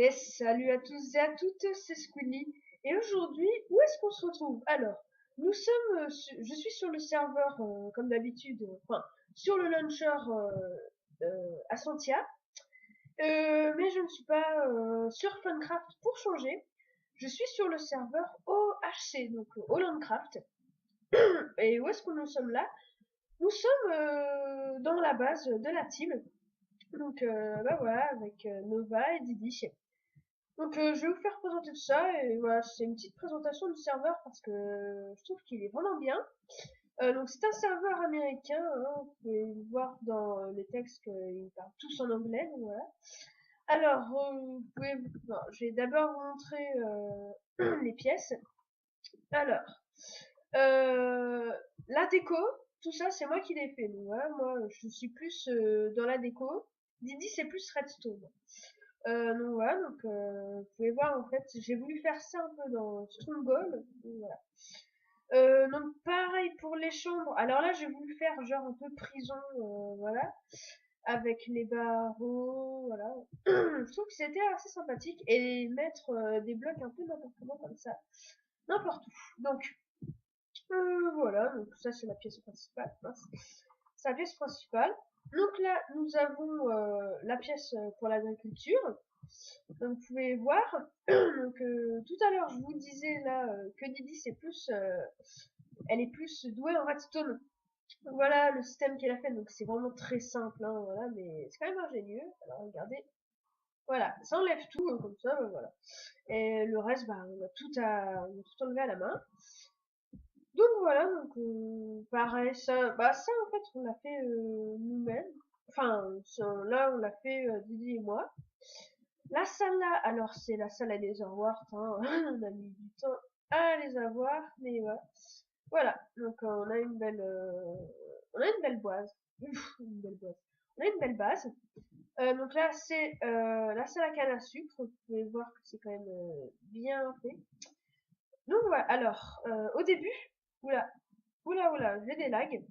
Yes, salut à tous et à toutes, c'est Squidly. Et aujourd'hui, où est-ce qu'on se retrouve? Alors, nous sommes, je suis sur le serveur, comme d'habitude, enfin, sur le launcher à Santia, mais je ne suis pas sur Funcraft pour changer. Je suis sur le serveur OHC, donc Hollandcraft. Et où est-ce que nous sommes là? Nous sommes dans la base de la team. Donc, bah voilà, avec Nova et Didi. Donc je vais vous faire présenter tout ça et voilà, c'est une petite présentation du serveur parce que je trouve qu'il est vraiment bien. Donc c'est un serveur américain, hein, vous pouvez le voir dans les textes qu'ils parlent tous en anglais, donc voilà. Alors, vous pouvez, non, je vais d'abord vous montrer les pièces. Alors, euh, la déco, tout ça c'est moi qui l'ai fait. Donc, voilà, moi je suis plus dans la déco. Didi c'est plus redstone. Donc voilà, vous pouvez voir en fait, j'ai voulu faire ça un peu dans Stronghold. Voilà. Donc pareil pour les chambres. Alors là, j'ai voulu faire genre un peu prison, voilà, avec les barreaux, voilà. Je trouve que c'était assez sympathique et mettre des blocs un peu n'importe comment comme ça, n'importe où. Donc voilà, donc ça c'est la pièce principale. Mince. C'est la pièce principale. Donc là, nous avons la pièce pour l'agriculture. Donc vous pouvez voir. Donc tout à l'heure je vous disais là que Didi c'est plus, elle est plus douée en redstone. Donc voilà le système qu'elle a fait. Donc c'est vraiment très simple, hein, voilà, mais c'est quand même ingénieux. Alors regardez, voilà, ça enlève tout comme ça, voilà. Et le reste, bah on va tout enlever à la main. Donc voilà, donc pareil, ça en fait on l'a fait nous-mêmes. Enfin, là on l'a fait Didi et moi. La salle là, alors c'est la salle à Netherwart, hein. On a mis du temps à les avoir, mais voilà. Voilà, donc on a une belle base. Une belle base. On a une belle base. Donc là c'est la salle à canne à sucre. Vous pouvez voir que c'est quand même bien fait. Donc voilà, alors au début, oula, oula, j'ai des lags.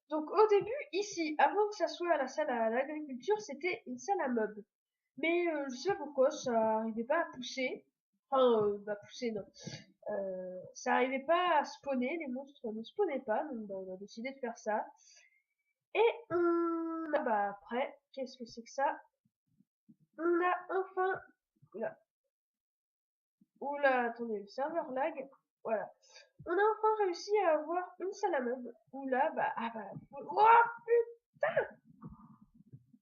Donc au début, ici, avant que ça soit la salle à l'agriculture, c'était une salle à meubles. Mais je sais pas pourquoi, ça arrivait pas à pousser. Enfin, bah pousser, non. Ça arrivait pas à spawner, les monstres ne spawnaient pas, donc bah, on a décidé de faire ça. Et bah après, qu'est-ce que c'est que ça? On a enfin, oula, oula, attendez, le serveur lag, voilà. On a enfin réussi à avoir une salle à meubles, où là, oh putain!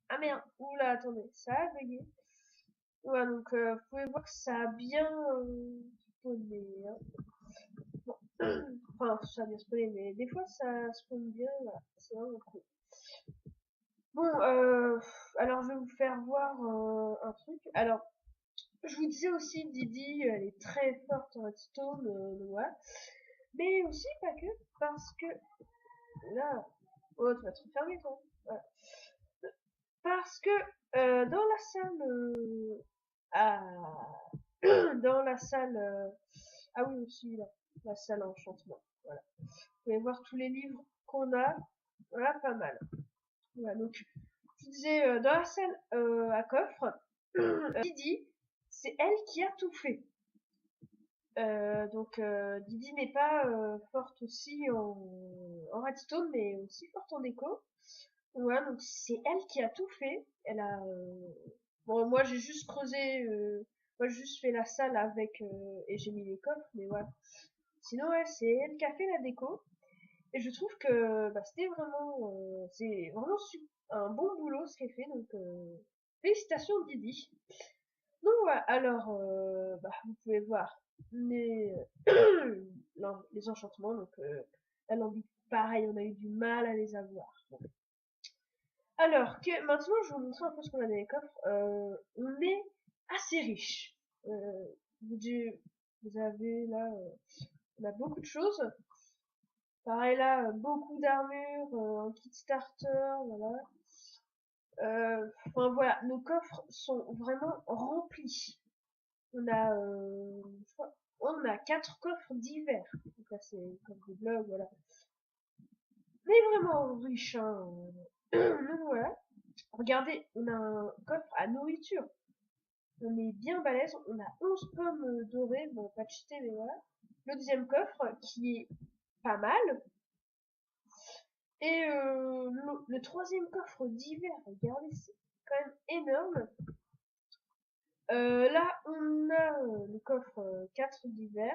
Ah merde, oula, attendez, ça a bugué. Ouais, donc vous pouvez voir que ça a bien spawné, hein. Bon. Enfin, ça a bien spawné, mais des fois ça spawn bien, voilà. C'est vraiment cool. Bon, alors je vais vous faire voir un truc. Alors, je vous disais aussi, Didi, elle est très forte en redstone, voilà. Mais aussi pas que, parce que là, oh, tu vas te refermer toi. Voilà. Parce que dans la salle à dans la salle ah oui aussi là, la salle enchantement. Voilà. Vous pouvez voir tous les livres qu'on a. Voilà, pas mal. Voilà, donc je disais dans la salle à coffre, Didi, c'est elle qui a tout fait. Donc Didi n'est pas forte aussi en redstone, mais aussi forte en déco. Voilà, donc c'est elle qui a tout fait. Elle a bon, moi j'ai juste creusé, moi j'ai juste fait la salle avec et j'ai mis les coffres, mais voilà. Sinon ouais, c'est elle qui a fait la déco. Et je trouve que bah, c'était vraiment, c'est vraiment un bon boulot ce qu'elle fait. Donc félicitations Didi. Donc voilà, alors bah, vous pouvez voir les non, les enchantements. Donc l'alambic, pareil, on a eu du mal à les avoir. Bon. Alors que maintenant, je vais vous montrer un peu ce qu'on a dans les coffres. On est assez riche. Vous avez là, on a beaucoup de choses. Pareil là, beaucoup d'armure, un kit starter, voilà. Enfin voilà, nos coffres sont vraiment remplis. On a, je crois, on a 4 coffres divers. Donc là, c'est comme des blogs, voilà. Mais vraiment riche, hein. Donc voilà. Regardez, on a un coffre à nourriture. On est bien balèze. On a 11 pommes dorées. Bon, pas cheaté, mais voilà. Le deuxième coffre qui est pas mal. Et le troisième coffre d'hiver, regardez, c'est quand même énorme. Là, on a le coffre 4 d'hiver.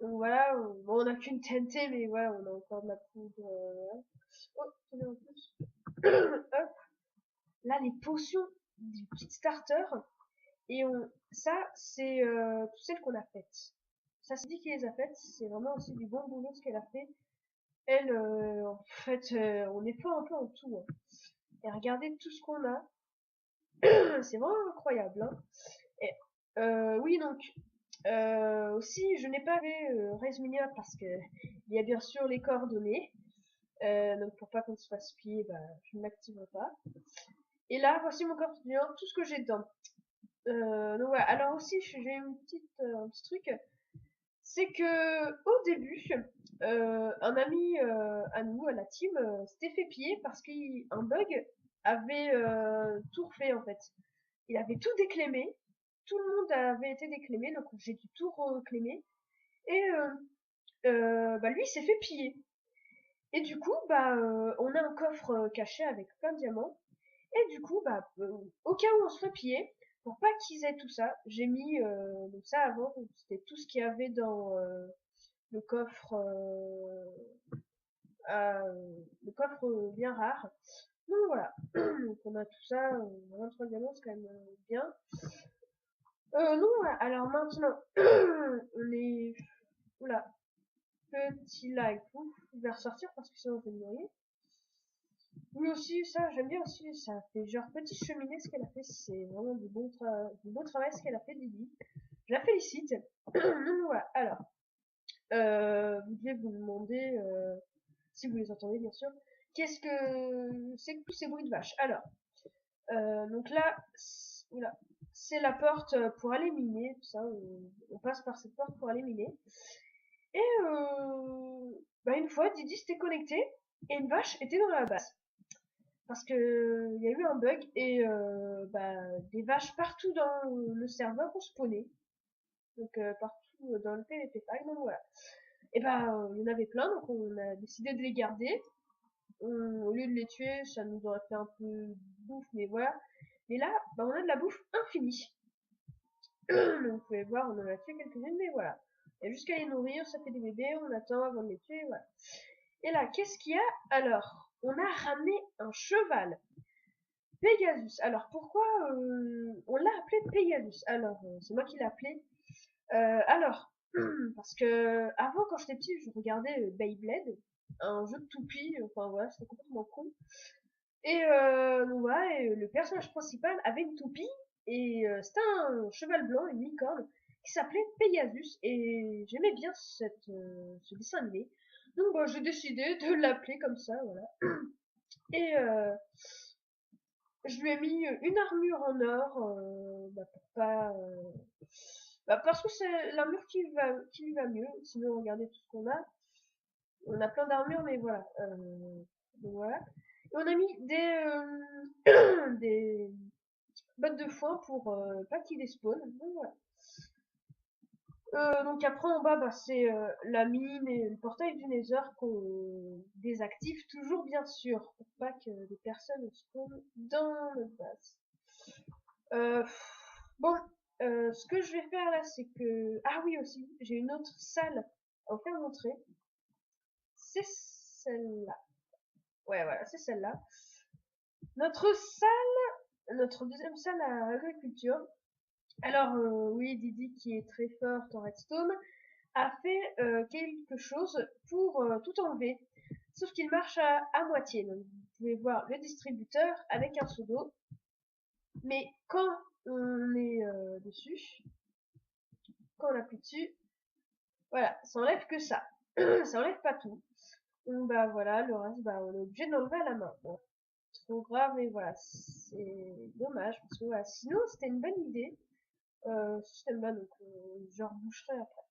Donc voilà, bon, on n'a qu'une TNT, mais voilà, on a encore de la poudre. Voilà. Oh, tenez en plus. Hop, là, les potions du kit starter. Et ça, c'est toutes celles qu'on a faites. Ça, c'est dit qu'il les a faites. C'est vraiment aussi du bon boulot ce qu'elle a fait. Elle, en fait, on est fort un peu en tout. Hein. Et regardez tout ce qu'on a. C'est vraiment incroyable. Hein. Et, oui, donc, aussi, je n'ai pas fait Raise Minia parce que il y a bien sûr les coordonnées. Donc, pour pas qu'on se fasse piller, bah, je ne l'activerai pas. Et là, voici mon corps tout ce que j'ai dedans. Donc voilà. Alors aussi, j'ai un petit truc. C'est que au début, un ami à nous, à la team, s'était fait piller parce qu'un bug avait tout refait en fait. Il avait tout déclémé, tout le monde avait été déclémé, donc j'ai dû tout reclémer. Et bah lui, il s'est fait piller. Et du coup, bah on a un coffre caché avec plein de diamants. Et du coup, bah au cas où on se fait piller, pour pas qu'ils aient tout ça, j'ai mis donc ça avant, c'était tout ce qu'il y avait dans le coffre le coffre bien rare. Donc voilà, donc on a tout ça, 23 diamants, c'est quand même bien. Non, voilà. Alors maintenant, on est... Oula, petit like, ouf, il va ressortir parce que sinon je vais me noyer. Oui aussi, ça, j'aime bien aussi, ça fait genre petite cheminée ce qu'elle a fait, c'est vraiment du bon travail ce qu'elle a fait, Didi. Je la félicite. Donc voilà, alors, vous devez vous demander, si vous les entendez bien sûr, qu'est-ce que c'est que tous ces bruits de vache. Alors, donc là, oula, c'est la porte pour aller miner, tout ça, on passe par cette porte pour aller miner. Et bah une fois, Didi s'était connecté et une vache était dans la base. Parce que il y a eu un bug et bah, des vaches partout dans le serveur ont spawné. Donc partout dans le PvP pack, donc voilà. Et bah il y en avait plein, donc on a décidé de les garder. Au lieu de les tuer, ça nous aurait fait un peu de bouffe, mais voilà. Mais là, bah, on a de la bouffe infinie. Donc vous pouvez voir, on en a tué quelques-unes, mais voilà. Et jusqu'à les nourrir, ça fait des bébés, on attend avant de les tuer, voilà. Et là, qu'est-ce qu'il y a? Alors, on a ramené un cheval. Pegasus. Alors pourquoi on l'a appelé Pegasus? Alors, c'est moi qui l'ai appelé. Alors, parce que avant quand j'étais petit, je regardais Beyblade, un jeu de toupie, enfin voilà, c'était complètement con. Et donc voilà, et le personnage principal avait une toupie et c'était un cheval blanc, une licorne qui s'appelait Pegasus et j'aimais bien ce dessin animé. Donc bah, j'ai décidé de l'appeler comme ça, voilà. Et je lui ai mis une armure en or, bah, pour pas, bah, parce que c'est l'armure qui lui va mieux. Sinon, regardez tout ce qu'on a. On a plein d'armures, mais voilà. Donc voilà. Et on a mis des bottes de foin pour pas qu'il despawn. Donc voilà. Donc après en bas, bah, c'est la mine et le portail du Nether qu'on désactive toujours bien sûr pour pas que des personnes spawnent dans notre base. Euh, bon, ce que je vais faire là, c'est que... Ah oui aussi, j'ai une autre salle à vous faire montrer. C'est celle-là. Ouais, voilà, c'est celle-là. Notre deuxième salle à agriculture. Alors, oui, Didi, qui est très forte en redstone, a fait quelque chose pour tout enlever. Sauf qu'il marche à moitié. Donc, vous pouvez voir le distributeur avec un seau d'eau. Mais quand on est dessus, quand on appuie dessus, voilà, ça enlève que ça. Ça enlève pas tout. Donc, bah voilà, le reste, bah, on est obligé de l'enlever à la main. Bon, trop grave, mais voilà, c'est dommage, parce que voilà, sinon c'était une bonne idée. Système là, donc je reboucherai après.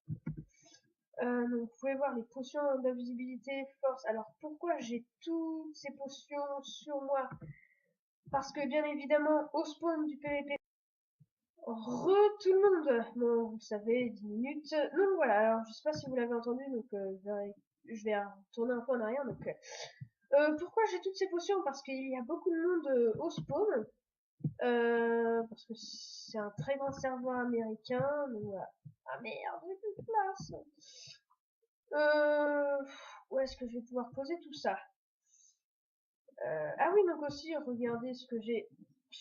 Donc vous pouvez voir les potions d'invisibilité, force. Alors pourquoi j'ai toutes ces potions sur moi? Parce que bien évidemment, au spawn du PvP, Tout le monde. Bon, vous savez, 10 minutes. Donc voilà, alors je sais pas si vous l'avez entendu, donc je vais retourner un peu en arrière. Donc, pourquoi j'ai toutes ces potions? Parce qu'il y a beaucoup de monde au spawn. Parce que c'est un très grand serveur américain. Donc voilà. Ah merde, j'ai plus de place. Où est-ce que je vais pouvoir poser tout ça? Ah oui, donc aussi, regardez ce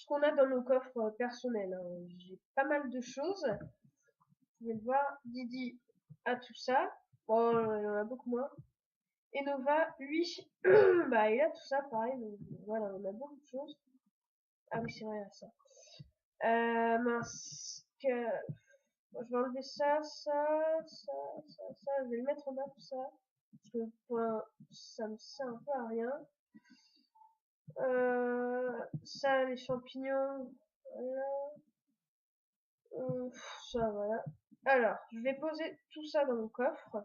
qu'on a dans nos coffres personnels, hein. J'ai pas mal de choses. Vous pouvez le voir. Didi a tout ça. Bon, il y en a beaucoup moins. Et Nova, lui, bah, il a tout ça, pareil. Donc, voilà, on a beaucoup de choses. Ah oui, c'est vrai, ça. Mince. Bon, je vais enlever ça, ça. Je vais le mettre en bas, tout ça. Parce que ça me sert un peu à rien. Ça, les champignons. Voilà. Ça, voilà. Alors, je vais poser tout ça dans mon coffre.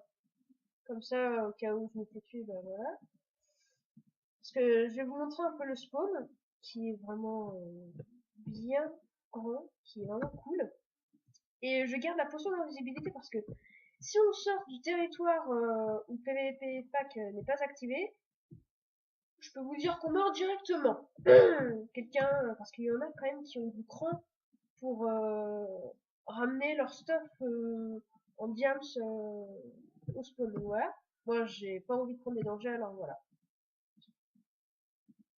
Comme ça, au cas où je me fais tuer, bah voilà. Parce que je vais vous montrer un peu le spawn, qui est vraiment bien grand, qui est vraiment cool. Et je garde la potion d'invisibilité parce que si on sort du territoire où PVP Pack n'est pas activé, je peux vous dire qu'on meurt directement. Quelqu'un, parce qu'il y en a quand même qui ont du cran pour ramener leur stuff en diams au spawn. Voilà. Moi, j'ai pas envie de prendre des dangers, alors voilà.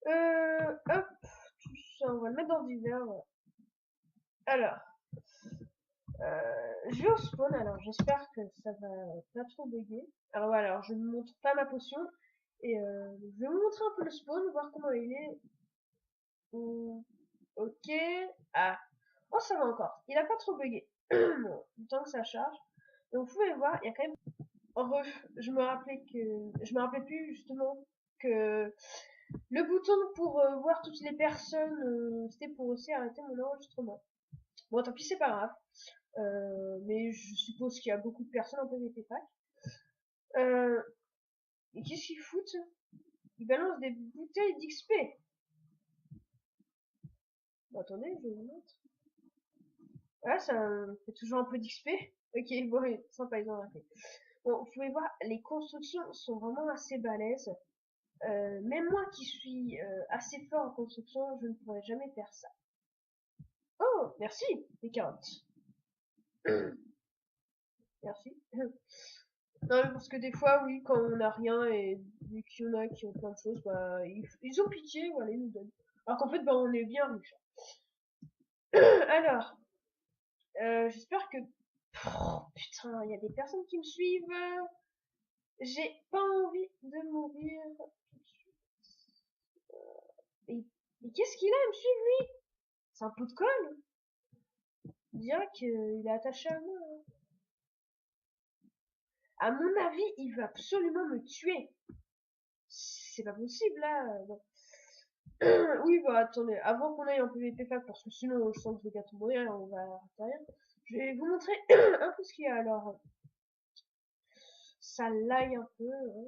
Hop, tout ça, on va le mettre dans du verre. Voilà. Alors, je vais au spawn, alors j'espère que ça va pas trop bugger. Alors voilà, alors je ne montre pas ma potion, et je vais vous montrer un peu le spawn, voir comment il est. Ok, ah, oh ça va encore, il a pas trop bugué. Bon, du temps que ça charge. Donc vous pouvez voir, il y a quand même... Je me rappelais plus justement que le bouton pour voir toutes les personnes, c'était pour aussi arrêter mon enregistrement. Bon, tant pis, c'est pas grave. Mais je suppose qu'il y a beaucoup de personnes en PvP Pack. Et qu'est-ce qu'ils foutent? Ils balancent des bouteilles d'XP. Bon, attendez, je vous montre. Voilà, ça fait toujours un peu d'XP. Ok, bon, sympa, ils ont arrêté. Bon, vous pouvez voir, les constructions sont vraiment assez balèzes. Même moi qui suis assez fort en construction, je ne pourrais jamais faire ça. Oh, merci, les carottes. Merci. Non, parce que des fois, oui, quand on n'a rien et qu'il y en a qui ont plein de choses, bah, ils ont pitié, voilà, ils nous donnent. Alors qu'en fait, bah, on est bien riches. Alors, j'espère que... Oh, putain, il y a des personnes qui me suivent. J'ai pas envie de mourir tout de suite. Et qu'est-ce qu'il a à me suivre, lui? C'est un pot de colle? On dirait qu'il est attaché à moi, hein. À mon avis, il veut absolument me tuer. C'est pas possible, là. Non. Oui, bah attendez, avant qu'on aille en PvP Pack, parce que sinon je sens que je vais bientôt mourir et on va arrêter rien. Je vais vous montrer un peu ce qu'il y a. Alors, ça lag un peu, hein,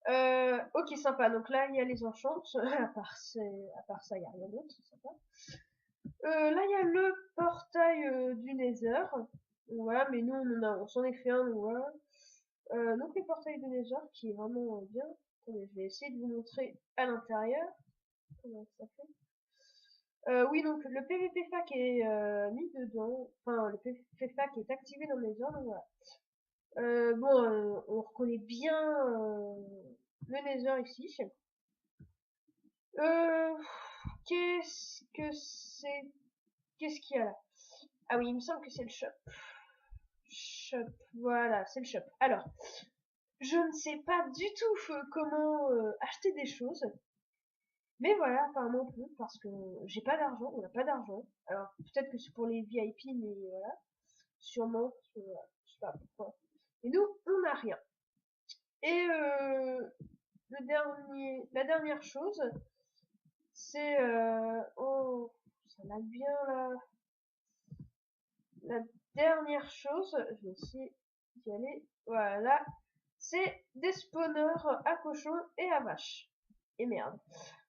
voilà. Ok, sympa. Donc là, il y a les enchantes. À part ça, il n'y a rien d'autre. C'est sympa. Là, il y a le portail du Nether. Voilà, mais nous, on s'en est fait un, donc voilà. Donc le portail du Nether, qui est vraiment bien. Attendez, je vais essayer de vous montrer à l'intérieur. Comment ça fait. Oui, donc le PVP Fac est mis dedans. Enfin, le PVP Fac est activé dans les ordres, voilà. Bon, on reconnaît bien le Nether ici. Euh, qu'est-ce que c'est? Qu'est-ce qu'il y a là? Ah oui, il me semble que c'est le shop. Shop, voilà, c'est le shop. Alors, je ne sais pas du tout comment acheter des choses. Mais voilà, apparemment on peut, parce que j'ai pas d'argent, on n'a pas d'argent. Alors peut-être que c'est pour les VIP, mais voilà, sûrement, parce que, voilà, je sais pas pourquoi. Et nous, on n'a rien. Et la dernière chose, c'est oh, ça lag bien là. La dernière chose, je vais essayer d'y aller. Voilà, c'est des spawners à cochons et à vaches. Et merde.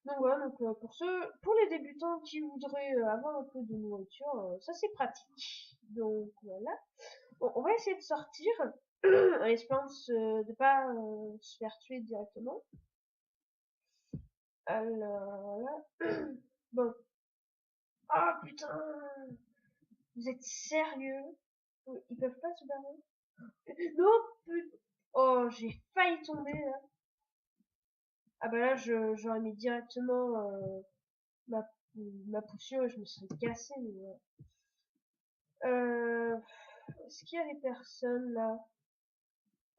Donc voilà, donc pour les débutants qui voudraient avoir un peu de nourriture, ça c'est pratique. Donc voilà. Bon, on va essayer de sortir, en espérance de pas se faire tuer directement. Alors là, bon. Ah putain, vous êtes sérieux? Ils peuvent pas se barrer? Non, putain. Oh, j'ai failli tomber là. Ah bah là, j'aurais mis directement ma, ma potion et je me serais cassé. Euh, Est-ce qu'il y a des personnes là?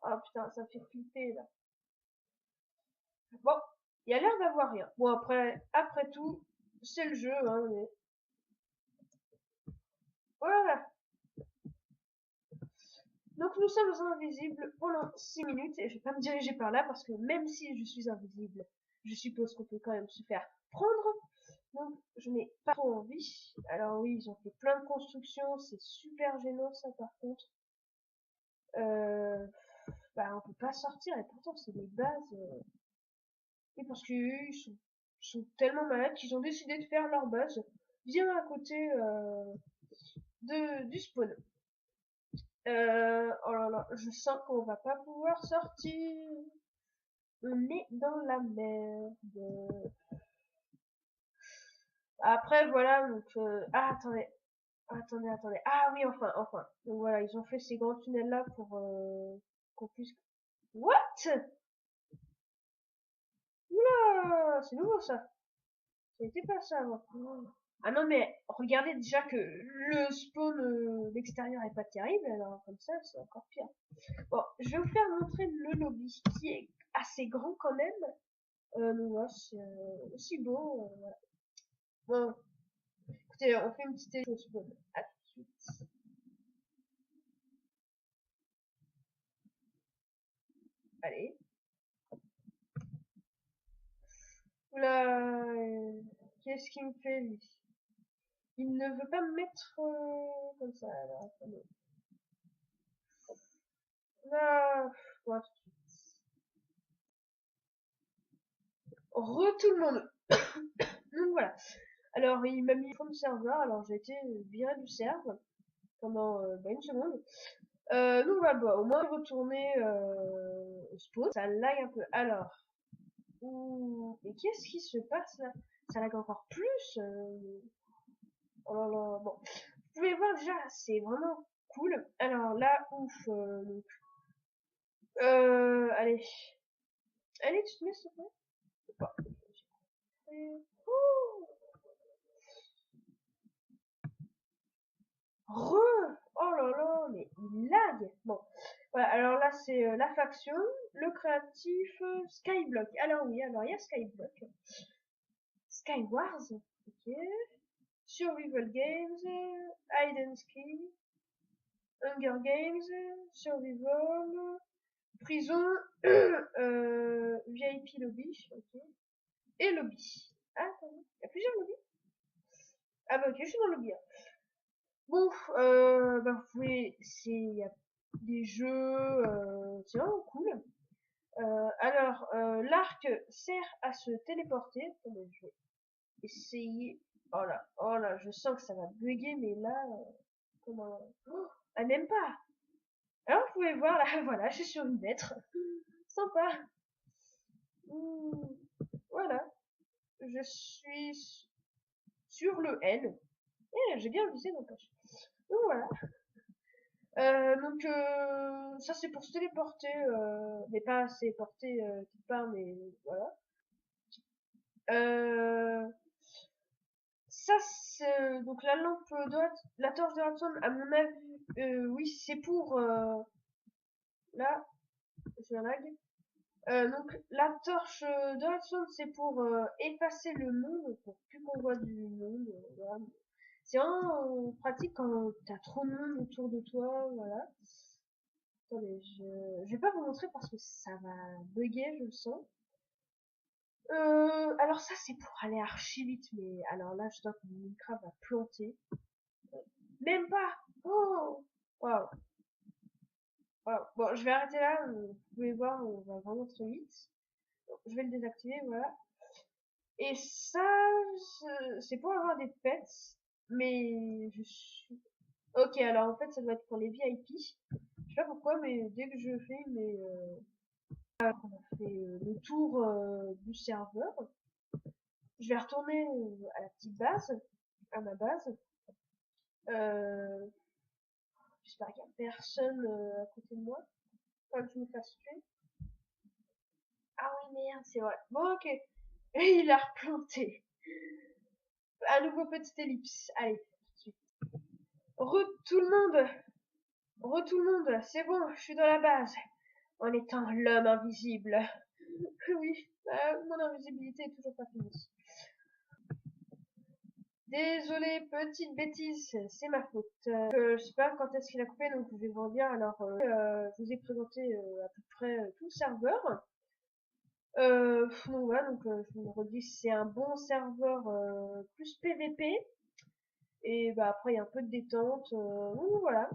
Ah putain, ça me fait flipper là. Bon, il y a l'air d'avoir rien. Bon après tout, c'est le jeu, hein, mais voilà. Donc nous sommes invisibles pendant 6 minutes et je vais pas me diriger par là parce que même si je suis invisible, je suppose qu'on peut quand même se faire prendre. Donc je n'ai pas trop envie. Alors oui, ils ont fait plein de constructions, c'est super gênant ça par contre. Euh, Bah on peut pas sortir et pourtant c'est des bases. Et parce qu'ils sont tellement malades qu'ils ont décidé de faire leur base bien à côté du spawn. Oh là là, je sens qu'on va pas pouvoir sortir. On est dans la merde. Après voilà, donc ah attendez. Ah oui, enfin. Donc voilà, ils ont fait ces grands tunnels là pour qu'on puisse. What? Oula, c'est nouveau ça. Ça n'était pas ça avant. Ah non mais regardez déjà que le spawn l'extérieur est pas terrible, alors comme ça c'est encore pire. Bon, je vais vous faire montrer le lobby qui est assez grand quand même. Donc voilà, c'est aussi beau. Voilà. Bon, écoutez, on fait une petite écho au spawn. À tout de suite. Allez. Oula, qu'est-ce qu'il me fait lui? Il ne veut pas me mettre comme ça. Alors, attendez. Là, ouais. Re tout le monde. Donc voilà. Alors il m'a mis from serveur, alors j'ai été viré du serve pendant une seconde. Donc voilà, bah, au moins retourner au spawn, ça lag un peu. Alors, mais qu'est-ce qui se passe là? Ça lag encore plus. Oh là là, bon. Vous pouvez voir déjà, c'est vraiment cool. Alors là, ouf, allez. Allez, tu te mets s'il te plaît? Bon. Ouh. Oh là là, mais il lag. Bon, voilà, alors là c'est la faction, le créatif, Skyblock. Alors oui, alors il y a Skyblock, Skywars, ok, Survival Games, Hide and Ski, Hunger Games, Survival, Prison, VIP Lobby, ok, et Lobby. Ah, attends, il y a plusieurs lobbies? Ah bah ok, je suis dans le lobby. Hein. Bon, bah vous pouvez, il y a des jeux, c'est vraiment cool. Alors, l'arc sert à se téléporter. Attendez, je vais essayer. Oh là, je sens que ça va bugger, mais là, comment... Oh, ah, même pas. Alors, vous pouvez voir, là, voilà, je suis sur une lettre. Sympa. Ouh, voilà, je suis sur le N. Eh, j'ai bien visé, donc. Donc voilà. Ça c'est pour se téléporter, mais pas se téléporter quelque part, mais voilà. Euh, Ça c'est donc la lampe la torche de Hudson, à mon avis, oui c'est pour là, j'ai un lag. Donc la torche de Hudson c'est pour effacer le monde, pour plus qu'on voit du monde. Voilà. C'est vraiment pratique quand t'as trop de monde autour de toi, voilà. Attendez, je vais pas vous montrer parce que ça va bugger, je le sens. Alors ça c'est pour aller archi vite, mais alors là je sens que mon Minecraft va planter. Même pas. Oh, waouh. Waouh. Bon, je vais arrêter là. Vous pouvez voir, on va vraiment très vite. Donc, je vais le désactiver, voilà. Et ça, c'est pour avoir des pets, mais je suis... Ok, alors en fait, ça doit être pour les VIP. Je sais pas pourquoi, mais dès que je fais on fait le tour du serveur, je vais retourner à la petite base, à ma base. Euh, J'espère qu'il y a personne à côté de moi, pas que je me fasse tuer. Ah oui, merde, c'est vrai. Bon, ok. Il a replanté. Un nouveau petite ellipse. Allez, tout de suite. Tout le monde, tout le monde, c'est bon, je suis dans la base. En étant l'homme invisible. Oui, mon invisibilité est toujours pas finie. Désolé, petite bêtise, c'est ma faute. Je sais pas quand est-ce qu'il a coupé, donc je vais vous redire. Alors, je vous ai présenté à peu près tout le serveur. Donc voilà, donc je me redis, c'est un bon serveur plus PVP. Et bah après, il y a un peu de détente. Donc voilà.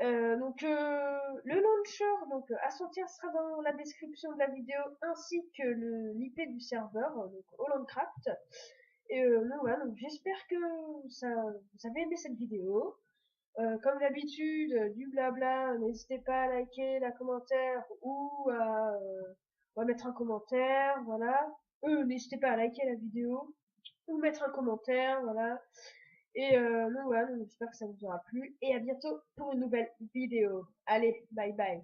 Le launcher à sortir sera dans la description de la vidéo ainsi que l'IP du serveur, donc Hollandcraft. Et donc voilà, donc j'espère que vous avez aimé cette vidéo. Comme d'habitude, du blabla, n'hésitez pas à liker, la commentaire ou à mettre un commentaire, voilà. N'hésitez pas à liker la vidéo ou mettre un commentaire, voilà. Et donc voilà, donc j'espère que ça vous aura plu et à bientôt pour une nouvelle vidéo. Allez, bye bye.